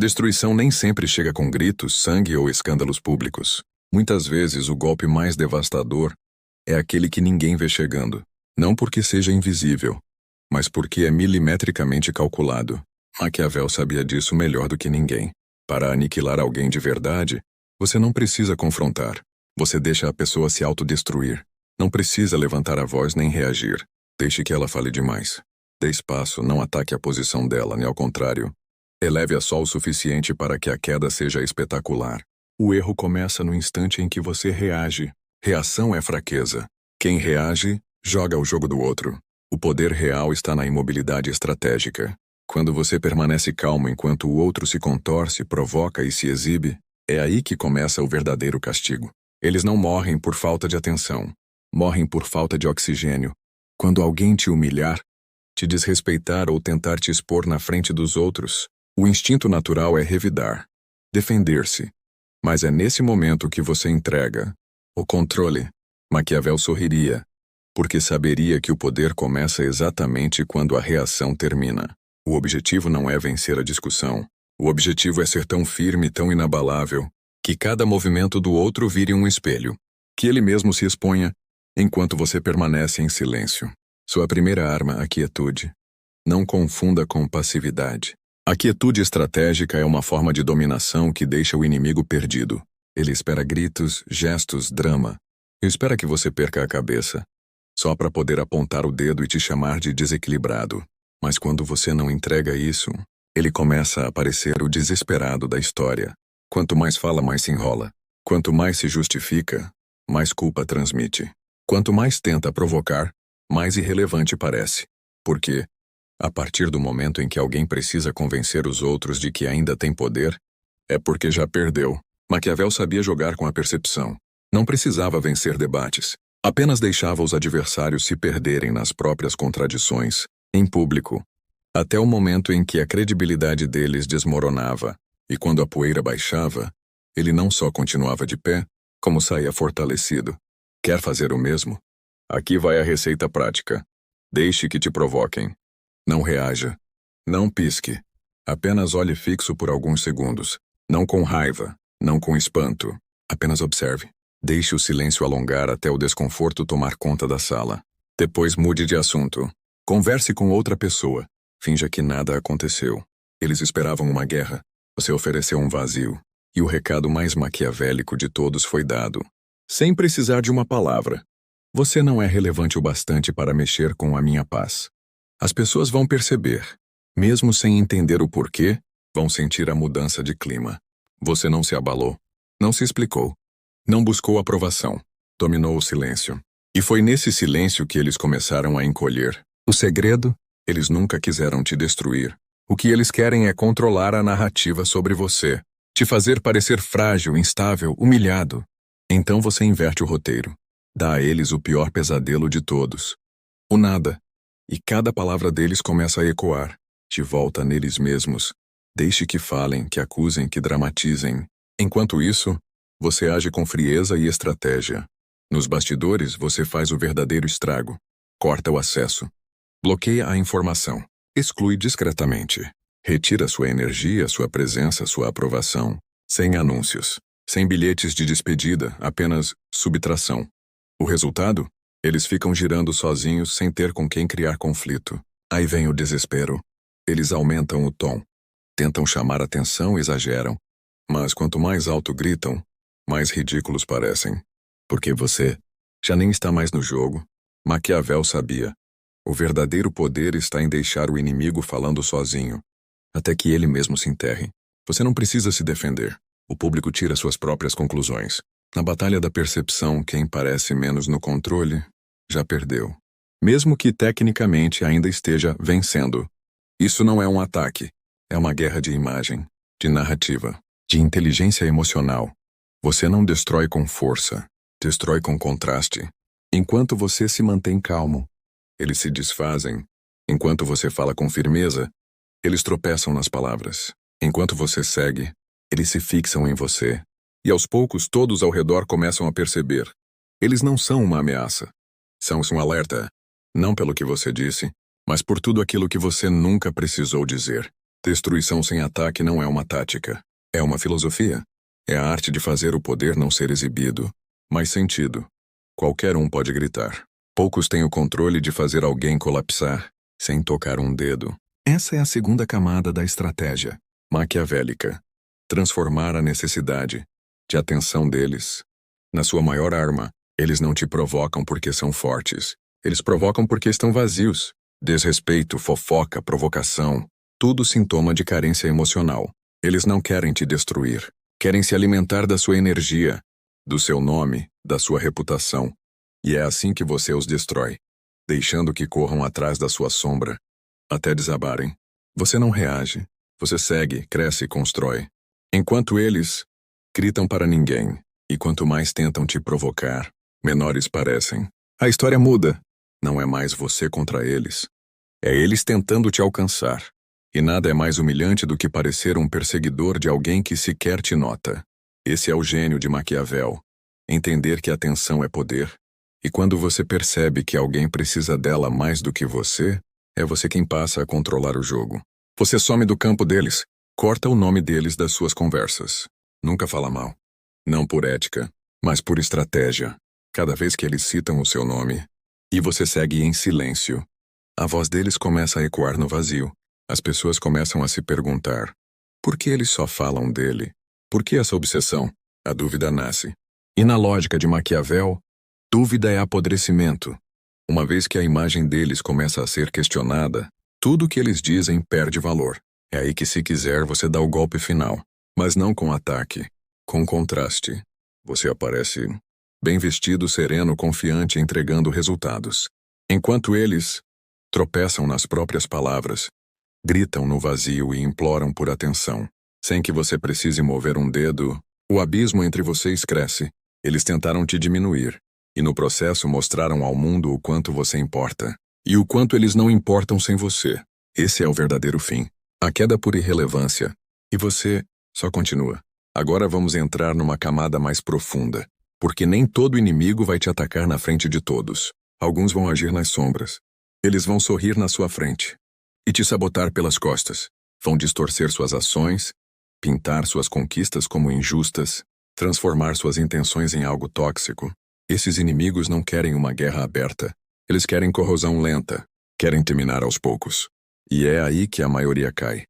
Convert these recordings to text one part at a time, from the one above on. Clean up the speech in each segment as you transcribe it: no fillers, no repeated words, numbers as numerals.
Destruição nem sempre chega com gritos, sangue ou escândalos públicos. Muitas vezes o golpe mais devastador é aquele que ninguém vê chegando. Não porque seja invisível, mas porque é milimetricamente calculado. Maquiavel sabia disso melhor do que ninguém. Para aniquilar alguém de verdade, você não precisa confrontar. Você deixa a pessoa se autodestruir. Não precisa levantar a voz nem reagir. Deixe que ela fale demais. Dê espaço, não ataque a posição dela, nem ao contrário. Eleve-a só o suficiente para que a queda seja espetacular. O erro começa no instante em que você reage. Reação é fraqueza. Quem reage, joga o jogo do outro. O poder real está na imobilidade estratégica. Quando você permanece calmo enquanto o outro se contorce, provoca e se exibe, é aí que começa o verdadeiro castigo. Eles não morrem por falta de atenção. Morrem por falta de oxigênio. Quando alguém te humilhar, te desrespeitar ou tentar te expor na frente dos outros, o instinto natural é revidar, defender-se. Mas é nesse momento que você entrega o controle. Maquiavel sorriria, porque saberia que o poder começa exatamente quando a reação termina. O objetivo não é vencer a discussão. O objetivo é ser tão firme, tão inabalável, que cada movimento do outro vire um espelho. Que ele mesmo se exponha, enquanto você permanece em silêncio. Sua primeira arma, a quietude. Não confunda com passividade. A quietude estratégica é uma forma de dominação que deixa o inimigo perdido. Ele espera gritos, gestos, drama. E espera que você perca a cabeça, só para poder apontar o dedo e te chamar de desequilibrado. Mas quando você não entrega isso, ele começa a parecer o desesperado da história. Quanto mais fala, mais se enrola. Quanto mais se justifica, mais culpa transmite. Quanto mais tenta provocar, mais irrelevante parece. Porque, a partir do momento em que alguém precisa convencer os outros de que ainda tem poder, é porque já perdeu. Maquiavel sabia jogar com a percepção. Não precisava vencer debates. Apenas deixava os adversários se perderem nas próprias contradições, em público, até o momento em que a credibilidade deles desmoronava, e quando a poeira baixava, ele não só continuava de pé, como saía fortalecido. Quer fazer o mesmo? Aqui vai a receita prática. Deixe que te provoquem. Não reaja. Não pisque. Apenas olhe fixo por alguns segundos. Não com raiva, não com espanto. Apenas observe. Deixe o silêncio alongar até o desconforto tomar conta da sala. Depois mude de assunto. Converse com outra pessoa. Finja que nada aconteceu. Eles esperavam uma guerra. Você ofereceu um vazio. E o recado mais maquiavélico de todos foi dado. Sem precisar de uma palavra. Você não é relevante o bastante para mexer com a minha paz. As pessoas vão perceber. Mesmo sem entender o porquê, vão sentir a mudança de clima. Você não se abalou. Não se explicou. Não buscou aprovação. Dominou o silêncio. E foi nesse silêncio que eles começaram a encolher. O segredo? Eles nunca quiseram te destruir. O que eles querem é controlar a narrativa sobre você. Te fazer parecer frágil, instável, humilhado. Então você inverte o roteiro. Dá a eles o pior pesadelo de todos. O nada. E cada palavra deles começa a ecoar. De volta neles mesmos. Deixe que falem, que acusem, que dramatizem. Enquanto isso, você age com frieza e estratégia. Nos bastidores, você faz o verdadeiro estrago. Corta o acesso. Bloqueia a informação. Exclui discretamente. Retira sua energia, sua presença, sua aprovação. Sem anúncios. Sem bilhetes de despedida, apenas subtração. O resultado? Eles ficam girando sozinhos sem ter com quem criar conflito. Aí vem o desespero. Eles aumentam o tom. Tentam chamar atenção e exageram. Mas quanto mais alto gritam, mais ridículos parecem. Porque você já nem está mais no jogo. Maquiavel sabia. O verdadeiro poder está em deixar o inimigo falando sozinho, até que ele mesmo se enterre. Você não precisa se defender. O público tira suas próprias conclusões. Na batalha da percepção, quem parece menos no controle, já perdeu. Mesmo que tecnicamente ainda esteja vencendo. Isso não é um ataque. É uma guerra de imagem, de narrativa, de inteligência emocional. Você não destrói com força, destrói com contraste. Enquanto você se mantém calmo, eles se desfazem. Enquanto você fala com firmeza, eles tropeçam nas palavras. Enquanto você segue, eles se fixam em você. E aos poucos todos ao redor começam a perceber. Eles não são uma ameaça. São um alerta. Não pelo que você disse, mas por tudo aquilo que você nunca precisou dizer. Destruição sem ataque não é uma tática. É uma filosofia. É a arte de fazer o poder não ser exibido, mas sentido. Qualquer um pode gritar. Poucos têm o controle de fazer alguém colapsar, sem tocar um dedo. Essa é a segunda camada da estratégia maquiavélica. Transformar a necessidade de atenção deles na sua maior arma. Eles não te provocam porque são fortes. Eles provocam porque estão vazios. Desrespeito, fofoca, provocação, tudo sintoma de carência emocional. Eles não querem te destruir. Querem se alimentar da sua energia, do seu nome, da sua reputação. E é assim que você os destrói, deixando que corram atrás da sua sombra, até desabarem. Você não reage. Você segue, cresce e constrói. Enquanto eles gritam para ninguém, e quanto mais tentam te provocar, menores parecem. A história muda. Não é mais você contra eles. É eles tentando te alcançar. E nada é mais humilhante do que parecer um perseguidor de alguém que sequer te nota. Esse é o gênio de Maquiavel. Entender que a atenção é poder. E quando você percebe que alguém precisa dela mais do que você, é você quem passa a controlar o jogo. Você some do campo deles. Corta o nome deles das suas conversas. Nunca fala mal. Não por ética, mas por estratégia. Cada vez que eles citam o seu nome, e você segue em silêncio, a voz deles começa a ecoar no vazio. As pessoas começam a se perguntar: por que eles só falam dele? Por que essa obsessão? A dúvida nasce. E na lógica de Maquiavel, dúvida é apodrecimento. Uma vez que a imagem deles começa a ser questionada, tudo o que eles dizem perde valor. É aí que, se quiser, você dá o golpe final. Mas não com ataque, com contraste. Você aparece bem vestido, sereno, confiante, entregando resultados. Enquanto eles tropeçam nas próprias palavras, gritam no vazio e imploram por atenção. Sem que você precise mover um dedo, o abismo entre vocês cresce. Eles tentaram te diminuir, e no processo mostraram ao mundo o quanto você importa, e o quanto eles não importam sem você. Esse é o verdadeiro fim. A queda por irrelevância. E você só continua. Agora vamos entrar numa camada mais profunda, porque nem todo inimigo vai te atacar na frente de todos. Alguns vão agir nas sombras. Eles vão sorrir na sua frente e te sabotar pelas costas. Vão distorcer suas ações, pintar suas conquistas como injustas, transformar suas intenções em algo tóxico. Esses inimigos não querem uma guerra aberta. Eles querem corrosão lenta, querem terminar aos poucos. E é aí que a maioria cai,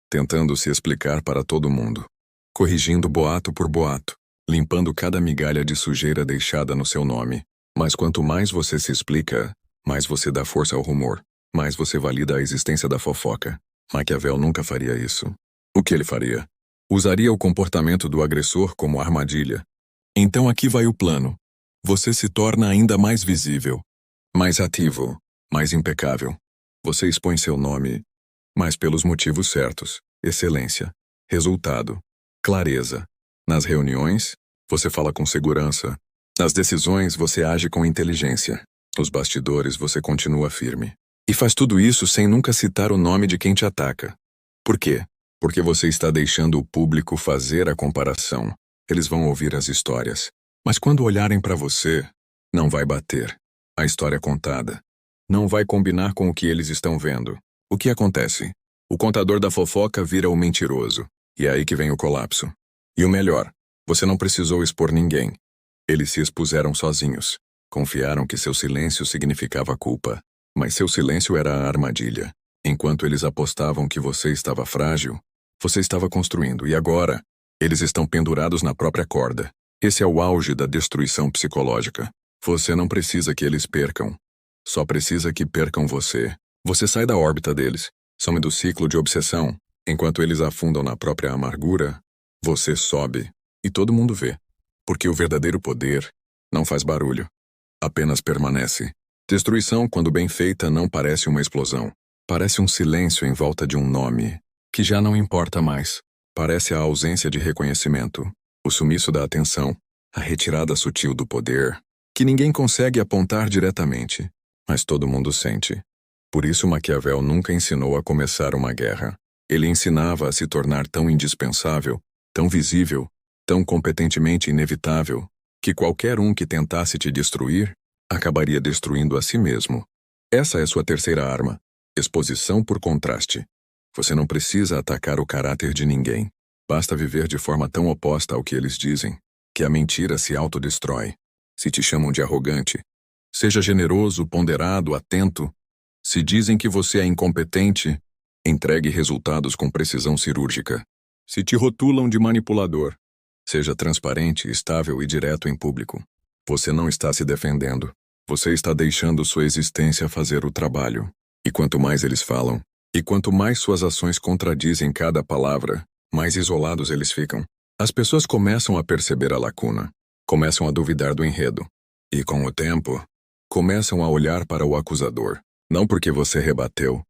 tentando se explicar para todo mundo, corrigindo boato por boato, limpando cada migalha de sujeira deixada no seu nome. Mas quanto mais você se explica, mais você dá força ao rumor, mais você valida a existência da fofoca. Maquiavel nunca faria isso. O que ele faria? Usaria o comportamento do agressor como armadilha. Então aqui vai o plano. Você se torna ainda mais visível, mais ativo, mais impecável. Você expõe seu nome, mas pelos motivos certos. Excelência, resultado, clareza. Nas reuniões, você fala com segurança. Nas decisões, você age com inteligência. Nos bastidores, você continua firme. E faz tudo isso sem nunca citar o nome de quem te ataca. Por quê? Porque você está deixando o público fazer a comparação. Eles vão ouvir as histórias. Mas quando olharem para você, não vai bater. A história contada não vai combinar com o que eles estão vendo. O que acontece? O contador da fofoca vira o mentiroso. E é aí que vem o colapso. E o melhor, você não precisou expor ninguém. Eles se expuseram sozinhos. Confiaram que seu silêncio significava culpa. Mas seu silêncio era a armadilha. Enquanto eles apostavam que você estava frágil, você estava construindo. E agora, eles estão pendurados na própria corda. Esse é o auge da destruição psicológica. Você não precisa que eles percam. Só precisa que percam você. Você sai da órbita deles, some do ciclo de obsessão. Enquanto eles afundam na própria amargura, você sobe. E todo mundo vê. Porque o verdadeiro poder não faz barulho. Apenas permanece. Destruição, quando bem feita, não parece uma explosão. Parece um silêncio em volta de um nome, que já não importa mais. Parece a ausência de reconhecimento, o sumiço da atenção, a retirada sutil do poder, que ninguém consegue apontar diretamente, mas todo mundo sente. Por isso Maquiavel nunca ensinou a começar uma guerra. Ele ensinava a se tornar tão indispensável, tão visível, tão competentemente inevitável, que qualquer um que tentasse te destruir, acabaria destruindo a si mesmo. Essa é sua terceira arma. Exposição por contraste. Você não precisa atacar o caráter de ninguém. Basta viver de forma tão oposta ao que eles dizem, que a mentira se autodestrói. Se te chamam de arrogante, seja generoso, ponderado, atento. Se dizem que você é incompetente, entregue resultados com precisão cirúrgica. Se te rotulam de manipulador, seja transparente, estável e direto em público. Você não está se defendendo. Você está deixando sua existência fazer o trabalho. E quanto mais eles falam, e quanto mais suas ações contradizem cada palavra, mais isolados eles ficam. As pessoas começam a perceber a lacuna, começam a duvidar do enredo. E com o tempo, começam a olhar para o acusador. Não porque você rebateu,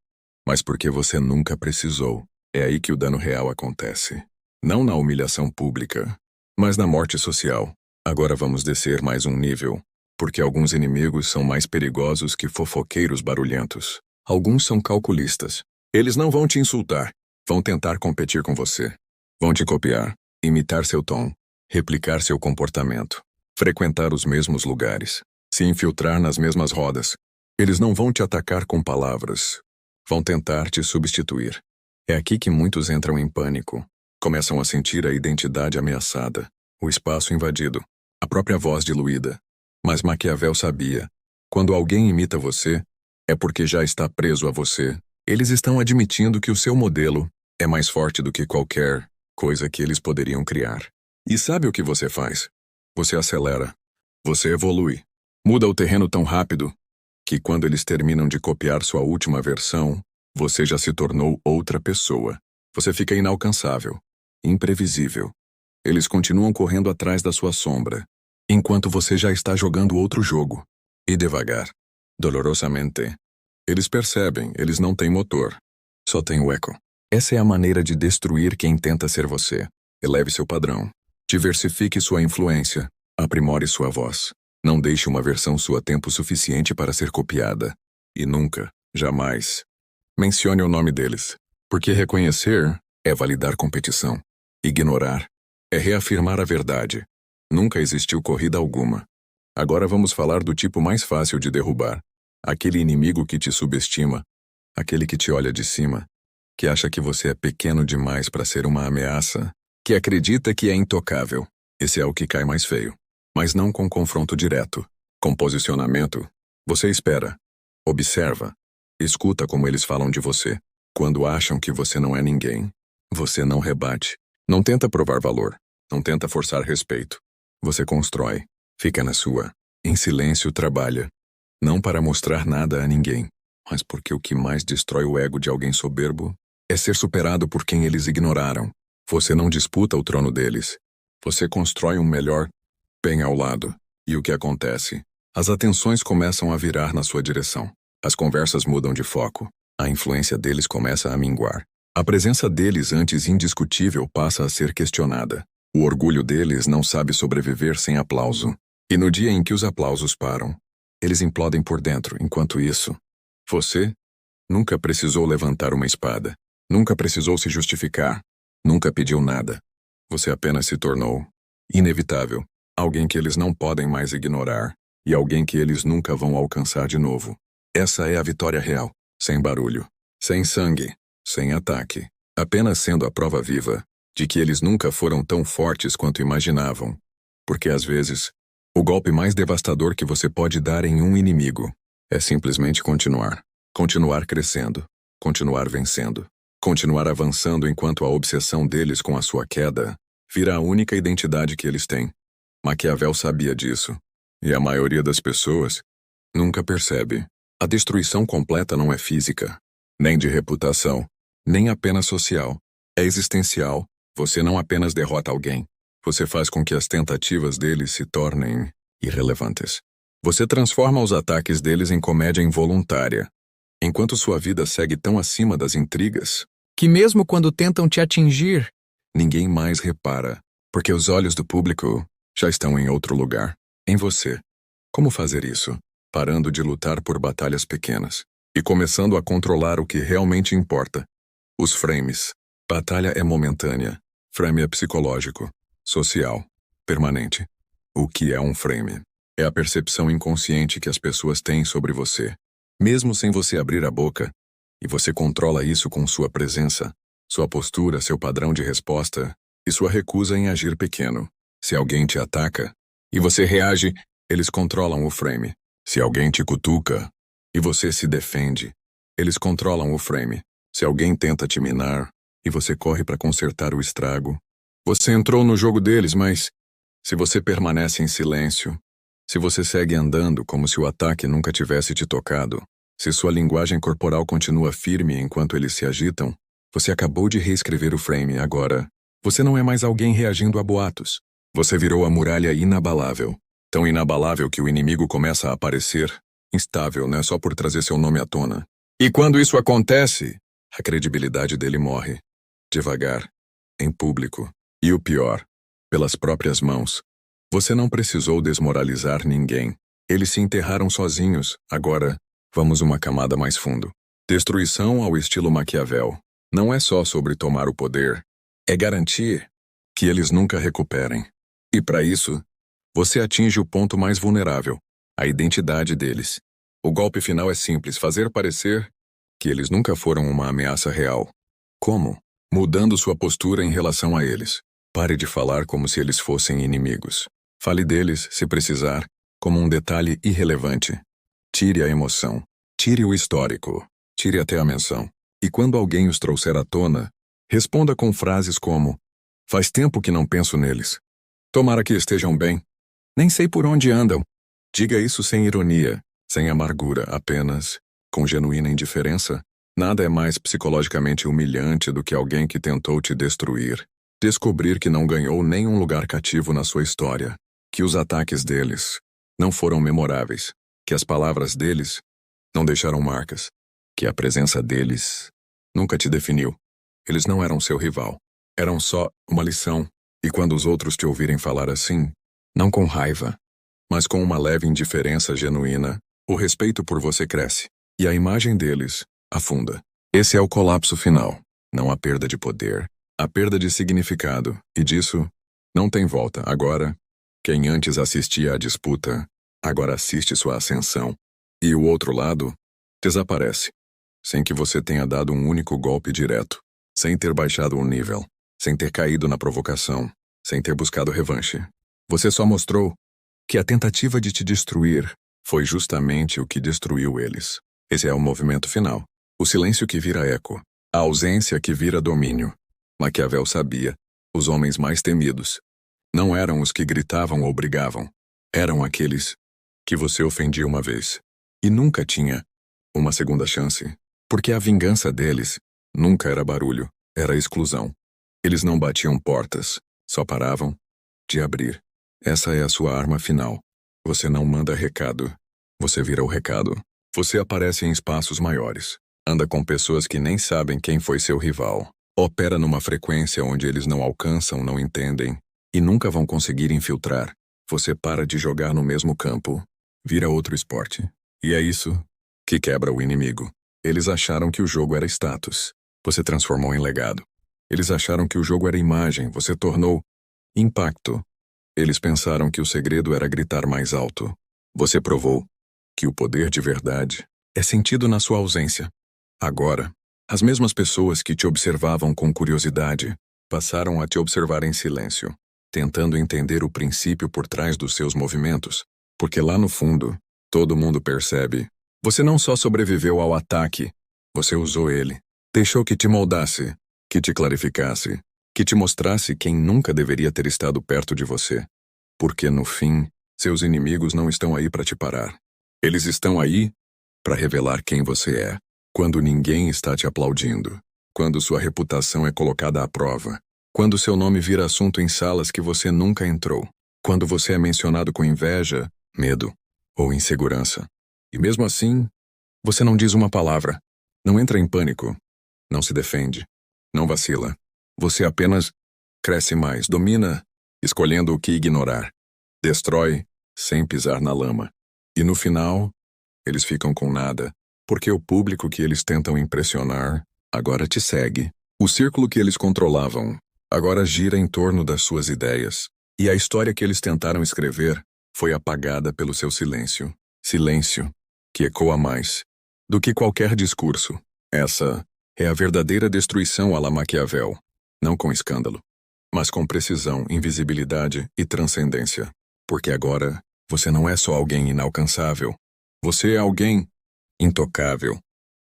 mas porque você nunca precisou. É aí que o dano real acontece. Não na humilhação pública, mas na morte social. Agora vamos descer mais um nível, porque alguns inimigos são mais perigosos que fofoqueiros barulhentos. Alguns são calculistas. Eles não vão te insultar, vão tentar competir com você. Vão te copiar, imitar seu tom, replicar seu comportamento, frequentar os mesmos lugares, se infiltrar nas mesmas rodas. Eles não vão te atacar com palavras, vão tentar te substituir. É aqui que muitos entram em pânico. Começam a sentir a identidade ameaçada, o espaço invadido, a própria voz diluída. Mas Maquiavel sabia, quando alguém imita você, é porque já está preso a você. Eles estão admitindo que o seu modelo é mais forte do que qualquer coisa que eles poderiam criar. E sabe o que você faz? Você acelera. Você evolui. Muda o terreno tão rápido que quando eles terminam de copiar sua última versão, você já se tornou outra pessoa. Você fica inalcançável, imprevisível. Eles continuam correndo atrás da sua sombra, enquanto você já está jogando outro jogo. E devagar, dolorosamente, eles percebem, eles não têm motor. Só tem o eco. Essa é a maneira de destruir quem tenta ser você. Eleve seu padrão. Diversifique sua influência. Aprimore sua voz. Não deixe uma versão sua tempo suficiente para ser copiada. E nunca, jamais, mencione o nome deles. Porque reconhecer é validar competição. Ignorar é reafirmar a verdade. Nunca existiu corrida alguma. Agora vamos falar do tipo mais fácil de derrubar. Aquele inimigo que te subestima. Aquele que te olha de cima. Que acha que você é pequeno demais para ser uma ameaça. Que acredita que é intocável. Esse é o que cai mais feio. Mas não com confronto direto. Com posicionamento. Você espera. Observa. Escuta como eles falam de você. Quando acham que você não é ninguém, você não rebate. Não tenta provar valor. Não tenta forçar respeito. Você constrói. Fica na sua. Em silêncio trabalha. Não para mostrar nada a ninguém, mas porque o que mais destrói o ego de alguém soberbo é ser superado por quem eles ignoraram. Você não disputa o trono deles. Você constrói um melhor bem ao lado. E o que acontece? As atenções começam a virar na sua direção. As conversas mudam de foco. A influência deles começa a minguar. A presença deles, antes indiscutível, passa a ser questionada. O orgulho deles não sabe sobreviver sem aplauso. E no dia em que os aplausos param, eles implodem por dentro. Enquanto isso, você nunca precisou levantar uma espada. Nunca precisou se justificar. Nunca pediu nada. Você apenas se tornou inevitável. Alguém que eles não podem mais ignorar. E alguém que eles nunca vão alcançar de novo. Essa é a vitória real. Sem barulho. Sem sangue. Sem ataque. Apenas sendo a prova viva de que eles nunca foram tão fortes quanto imaginavam. Porque às vezes, o golpe mais devastador que você pode dar em um inimigo é simplesmente continuar. Continuar crescendo. Continuar vencendo. Continuar avançando enquanto a obsessão deles com a sua queda vira a única identidade que eles têm. Maquiavel sabia disso. E a maioria das pessoas nunca percebe. A destruição completa não é física, nem de reputação, nem apenas social. É existencial. Você não apenas derrota alguém. Você faz com que as tentativas deles se tornem irrelevantes. Você transforma os ataques deles em comédia involuntária, enquanto sua vida segue tão acima das intrigas que mesmo quando tentam te atingir, ninguém mais repara, porque os olhos do público já estão em outro lugar, em você. Como fazer isso? Parando de lutar por batalhas pequenas e começando a controlar o que realmente importa. Os frames. Batalha é momentânea. Frame é psicológico, social, permanente. O que é um frame? É a percepção inconsciente que as pessoas têm sobre você. Mesmo sem você abrir a boca, E você controla isso com sua presença, sua postura, seu padrão de resposta e sua recusa em agir pequeno. Se alguém te ataca e você reage, eles controlam o frame. Se alguém te cutuca e você se defende, eles controlam o frame. Se alguém tenta te minar e você corre para consertar o estrago, você entrou no jogo deles, mas se você permanece em silêncio, se você segue andando como se o ataque nunca tivesse te tocado, se sua linguagem corporal continua firme enquanto eles se agitam, você acabou de reescrever o frame agora. Você não é mais alguém reagindo a boatos. Você virou a muralha inabalável. Tão inabalável que o inimigo começa a aparecer instável, né? Só por trazer seu nome à tona. E quando isso acontece, a credibilidade dele morre. Devagar. Em público. E o pior, pelas próprias mãos. Você não precisou desmoralizar ninguém. Eles se enterraram sozinhos. Agora, vamos uma camada mais fundo. Destruição ao estilo Maquiavel. Não é só sobre tomar o poder. É garantir que eles nunca recuperem. E para isso, você atinge o ponto mais vulnerável, a identidade deles. O golpe final é simples, fazer parecer que eles nunca foram uma ameaça real. Como? Mudando sua postura em relação a eles. Pare de falar como se eles fossem inimigos. Fale deles, se precisar, como um detalhe irrelevante. Tire a emoção. Tire o histórico. Tire até a menção. E quando alguém os trouxer à tona, responda com frases como: faz tempo que não penso neles. Tomara que estejam bem. Nem sei por onde andam. Diga isso sem ironia, sem amargura, apenas com genuína indiferença. Nada é mais psicologicamente humilhante do que alguém que tentou te destruir. Descobrir que não ganhou nenhum lugar cativo na sua história, que os ataques deles não foram memoráveis, que as palavras deles não deixaram marcas, que a presença deles nunca te definiu. Eles não eram seu rival, eram só uma lição. E quando os outros te ouvirem falar assim, não com raiva, mas com uma leve indiferença genuína, o respeito por você cresce, e a imagem deles afunda. Esse é o colapso final, não a perda de poder, a perda de significado, e disso não tem volta. Agora, quem antes assistia à disputa, agora assiste sua ascensão. E o outro lado desaparece, sem que você tenha dado um único golpe direto, sem ter baixado o nível, sem ter caído na provocação, sem ter buscado revanche. Você só mostrou que a tentativa de te destruir foi justamente o que destruiu eles. Esse é o movimento final. O silêncio que vira eco. A ausência que vira domínio. Maquiavel sabia. Os homens mais temidos não eram os que gritavam ou brigavam. Eram aqueles que você ofendia uma vez e nunca tinha uma segunda chance. Porque a vingança deles nunca era barulho, era exclusão. Eles não batiam portas, só paravam de abrir. Essa é a sua arma final. Você não manda recado. Você vira o recado. Você aparece em espaços maiores. Anda com pessoas que nem sabem quem foi seu rival. Opera numa frequência onde eles não alcançam, não entendem e nunca vão conseguir infiltrar. Você para de jogar no mesmo campo. Vira outro esporte. E é isso que quebra o inimigo. Eles acharam que o jogo era status. Você transformou em legado. Eles acharam que o jogo era imagem. Você tornou impacto. Eles pensaram que o segredo era gritar mais alto. Você provou que o poder de verdade é sentido na sua ausência. Agora, as mesmas pessoas que te observavam com curiosidade passaram a te observar em silêncio, tentando entender o princípio por trás dos seus movimentos, porque lá no fundo, todo mundo percebe. Você não só sobreviveu ao ataque, você usou ele. Deixou que te moldasse, que te clarificasse, que te mostrasse quem nunca deveria ter estado perto de você. Porque, no fim, seus inimigos não estão aí para te parar. Eles estão aí para revelar quem você é. Quando ninguém está te aplaudindo. Quando sua reputação é colocada à prova. Quando seu nome vira assunto em salas que você nunca entrou. Quando você é mencionado com inveja, medo ou insegurança. E mesmo assim, você não diz uma palavra. Não entra em pânico. Não se defende. Não vacila. Você apenas cresce mais, domina, escolhendo o que ignorar. Destrói, sem pisar na lama. E no final, eles ficam com nada, porque o público que eles tentam impressionar agora te segue. O círculo que eles controlavam agora gira em torno das suas ideias. E a história que eles tentaram escrever foi apagada pelo seu silêncio. Silêncio que ecoa mais do que qualquer discurso. Essa é a verdadeira destruição à la Maquiavel, não com escândalo, mas com precisão, invisibilidade e transcendência. Porque agora, você não é só alguém inalcançável, você é alguém intocável.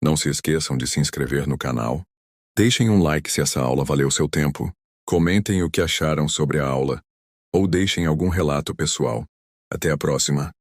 Não se esqueçam de se inscrever no canal. Deixem um like se essa aula valeu seu tempo. Comentem o que acharam sobre a aula. Ou deixem algum relato pessoal. Até a próxima.